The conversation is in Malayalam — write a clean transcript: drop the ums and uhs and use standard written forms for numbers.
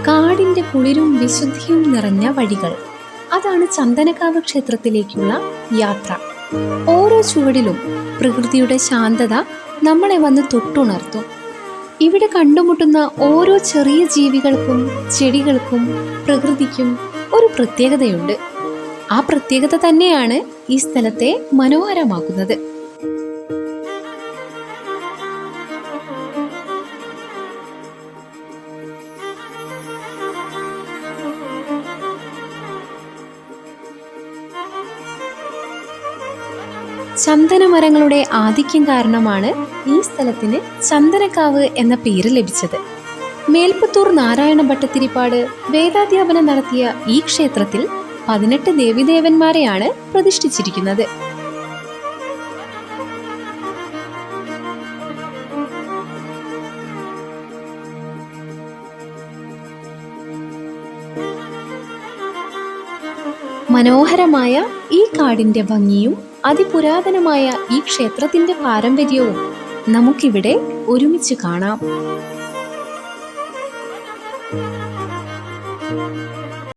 കാടിന്റെ കുളിരും വിശുദ്ധിയും നിറഞ്ഞ വഴികൾ, അതാണ് ചന്ദനക്കാവ് ക്ഷേത്രത്തിലേക്കുള്ള യാത്ര. ഓരോ ചുവടിലും പ്രകൃതിയുടെ ശാന്തത നമ്മളെ വന്ന് തൊട്ടുണർത്തും. ഇവിടെ കണ്ടുമുട്ടുന്ന ഓരോ ചെറിയ ജീവികൾക്കും ചെടികൾക്കും പ്രകൃതിക്കും ഒരു പ്രത്യേകതയുണ്ട്. ആ പ്രത്യേകത തന്നെയാണ് ഈ സ്ഥലത്തെ മനോഹരമാക്കുന്നത്. ചന്ദനമരങ്ങളുടെ ആധിക്യം കാരണമാണ് ഈ സ്ഥലത്തിന് ചന്ദനക്കാവ് എന്ന പേര് ലഭിച്ചത്. മേൽപ്പത്തൂർ നാരായണ ഭട്ടതിരിപ്പാട് വേദാധ്യാപനം നടത്തിയ ഈ ക്ഷേത്രത്തിൽ 18 ദേവീദേവന്മാരെയാണ് പ്രതിഷ്ഠിച്ചിരിക്കുന്നത്. മനോഹരമായ ഈ കാടിന്റെ ഭംഗിയും അതിപുരാതനമായ ഈ ക്ഷേത്രത്തിന്റെ പാരമ്പര്യവും നമുക്കിവിടെ ഒരുമിച്ച് കാണാം.